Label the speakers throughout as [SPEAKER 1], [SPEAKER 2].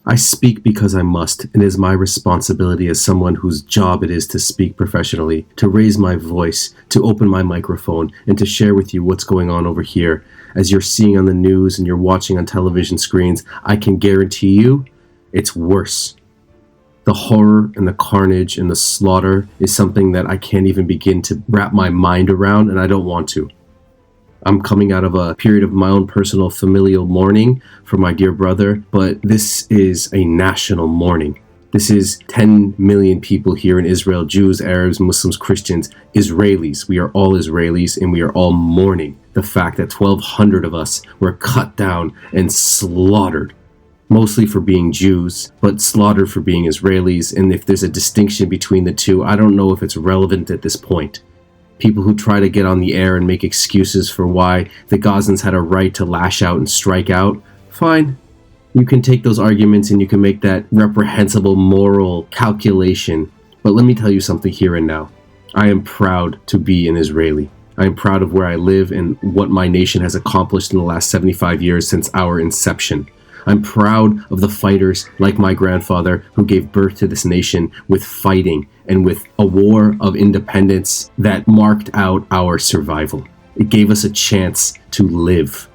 [SPEAKER 1] I speak because I must, and it is my responsibility as someone whose job it is to speak professionally, to raise my voice, to open my microphone, and to share with you what's going on over here. As you're seeing on the news and you're watching on television screens, I can guarantee you it's worse. The horror and the carnage and the slaughter is something that I can't even begin to wrap my mind around, and I don't want to. I'm coming out of a period of my own personal familial mourning for my dear brother, but this is a national mourning. This is 10 million people here in Israel, Jews, Arabs, Muslims, Christians, Israelis. We are all Israelis, and we are all mourning the fact that 1,200 of us were cut down and slaughtered, mostly for being Jews, but slaughtered for being Israelis. And if there's a distinction between the two, I don't know if it's relevant at this point. People who try to get on the air and make excuses for why the Gazans had a right to lash out and strike out, fine. You can take those arguments and you can make that reprehensible moral calculation. But let me tell you something here and now. I am proud to be an Israeli. I am proud of where I live and what my nation has accomplished in the last 75 years since our inception. I'm proud of the fighters like my grandfather who gave birth to this nation with fighting and with a war of independence that marked out our survival. It gave us a chance to live.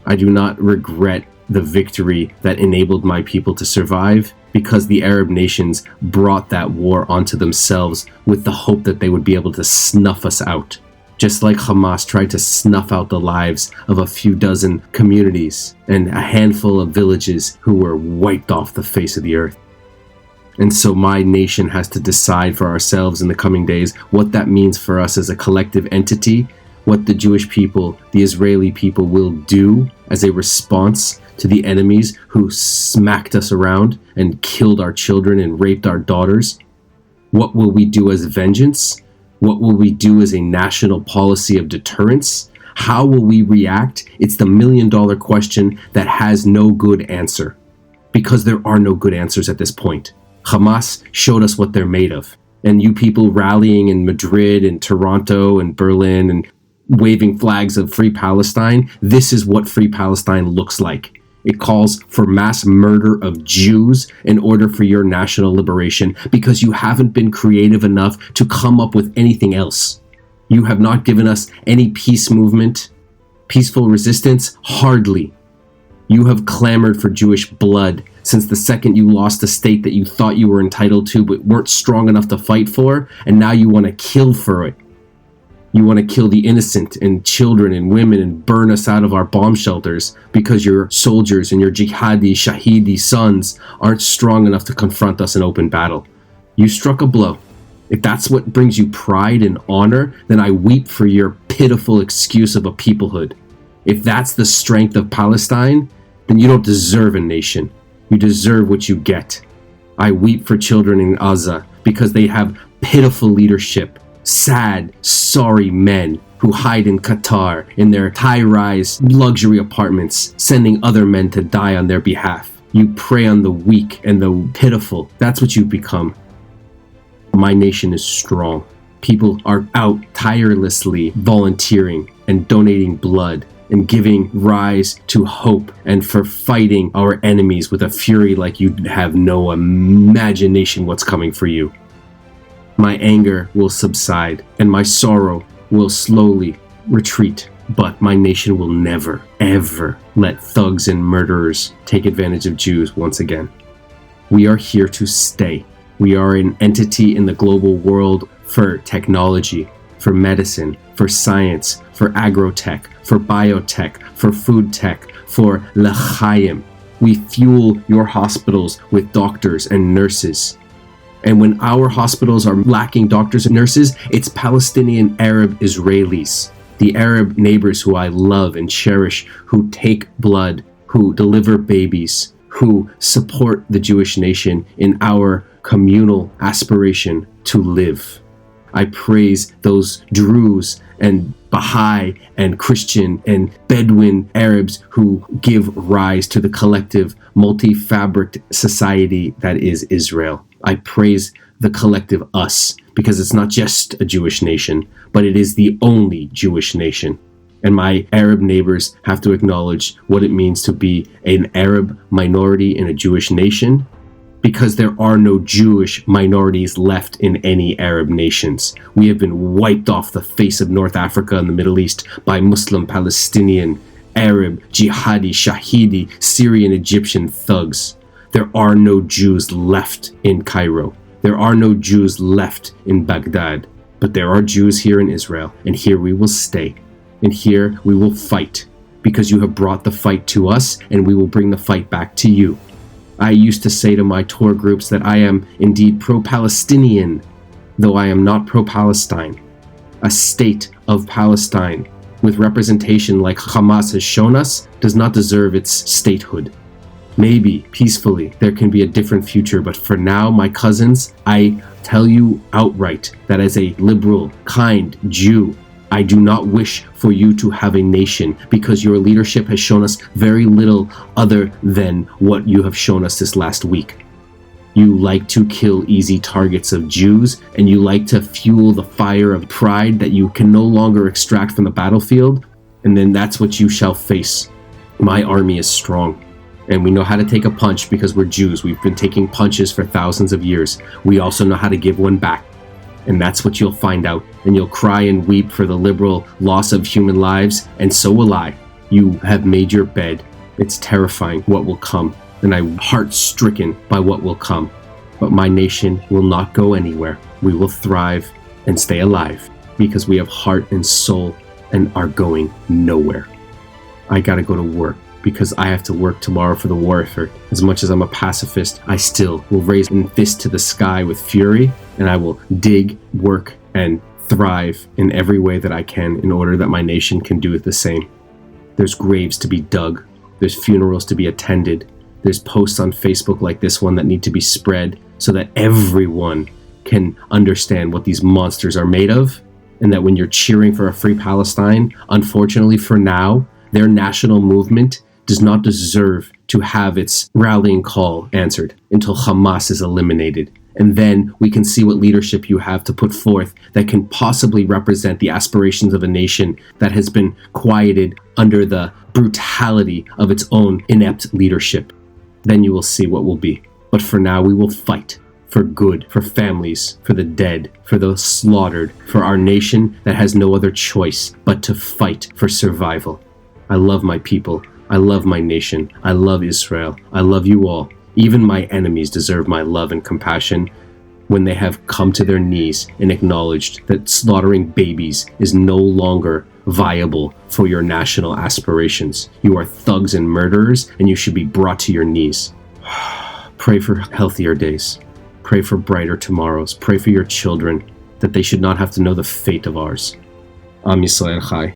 [SPEAKER 1] I do not regret the victory that enabled my people to survive, because the Arab nations brought that war onto themselves with the hope that they would be able to snuff us out. Just like Hamas tried to snuff out the lives of a few dozen communities and a handful of villages who were wiped off the face of the earth. And so my nation has to decide for ourselves in the coming days what that means for us as a collective entity, what the Jewish people, the Israeli people will do as a response to the enemies who smacked us around and killed our children and raped our daughters. What will we do as vengeance? What will we do as a national policy of deterrence? How will we react? It's the million-dollar question that has no good answer, because there are no good answers at this point. Hamas showed us what they're made of. And you people rallying in Madrid and Toronto and Berlin and waving flags of Free Palestine, this is what Free Palestine looks like. It calls for mass murder of Jews in order for your national liberation, because you haven't been creative enough to come up with anything else. You have not given us any peace movement, peaceful resistance, hardly. You have clamored for Jewish blood since the second you lost a state that you thought you were entitled to but weren't strong enough to fight for, and now you want to kill for it. You want to kill the innocent and children and women and burn us out of our bomb shelters because your soldiers and your jihadi, shahidi sons aren't strong enough to confront us in open battle. You struck a blow. If that's what brings you pride and honor, then I weep for your pitiful excuse of a peoplehood. If that's the strength of Palestine, then you don't deserve a nation. You deserve what you get. I weep for children in Gaza because they have pitiful leadership. Sad, sorry men who hide in Qatar in their high-rise luxury apartments, sending other men to die on their behalf. You prey on the weak and the pitiful. That's what you've become. My nation is strong. People are out tirelessly volunteering and donating blood and giving rise to hope and for fighting our enemies with a fury like you have no imagination what's coming for you. My anger will subside and my sorrow will slowly retreat, but my nation will never, ever let thugs and murderers take advantage of Jews once again. We are here to stay. We are an entity in the global world for technology, for medicine, for science, for agrotech, for biotech, for food tech, for Lchayim. We fuel your hospitals with doctors and nurses. And when our hospitals are lacking doctors and nurses, it's Palestinian Arab Israelis, the Arab neighbors who I love and cherish, who take blood, who deliver babies, who support the Jewish nation in our communal aspiration to live. I praise those Druze and Baha'i and Christian and Bedouin Arabs who give rise to the collective multi-fabric society that is Israel. I praise the collective us, because it's not just a Jewish nation, but it is the only Jewish nation. And my Arab neighbors have to acknowledge what it means to be an Arab minority in a Jewish nation, because there are no Jewish minorities left in any Arab nations. We have been wiped off the face of North Africa and the Middle East by Muslim, Palestinian, Arab, jihadi, shahidi, Syrian, Egyptian thugs. There are no Jews left in Cairo. There are no Jews left in Baghdad. But there are Jews here in Israel, and here we will stay. And here we will fight, because you have brought the fight to us, and we will bring the fight back to you. I used to say to my tour groups that I am indeed pro-Palestinian, though I am not pro-Palestine. A state of Palestine with representation like Hamas has shown us does not deserve its statehood. Maybe, peacefully, there can be a different future, but for now, my cousins, I tell you outright that as a liberal, kind Jew, I do not wish for you to have a nation, because your leadership has shown us very little other than what you have shown us this last week. You like to kill easy targets of Jews, and you like to fuel the fire of pride that you can no longer extract from the battlefield, and then that's what you shall face. My army is strong, and we know how to take a punch because we're Jews. We've been taking punches for thousands of years. We also know how to give one back. And that's what you'll find out. And you'll cry and weep for the liberal loss of human lives, and so will I. You have made your bed. It's terrifying what will come, and I'm heart-stricken by what will come. But my nation will not go anywhere. We will thrive and stay alive, because we have heart and soul and are going nowhere. I gotta go to work, because I have to work tomorrow for the war effort. As much as I'm a pacifist, I still will raise a fist to the sky with fury, and I will dig, work, and thrive in every way that I can in order that my nation can do the same. There's graves to be dug. There's funerals to be attended. There's posts on Facebook like this one that need to be spread so that everyone can understand what these monsters are made of, and that when you're cheering for a free Palestine, unfortunately for now, their national movement does not deserve to have its rallying call answered until Hamas is eliminated. And then we can see what leadership you have to put forth that can possibly represent the aspirations of a nation that has been quieted under the brutality of its own inept leadership. Then you will see what will be. But for now, we will fight for good, for families, for the dead, for the slaughtered, for our nation that has no other choice but to fight for survival. I love my people. I love my nation. I love Israel. I love you all. Even my enemies deserve my love and compassion when they have come to their knees and acknowledged that slaughtering babies is no longer viable for your national aspirations. You are thugs and murderers, and you should be brought to your knees. Pray for healthier days. Pray for brighter tomorrows. Pray for your children, that they should not have to know the fate of ours. Am Yisrael Chai.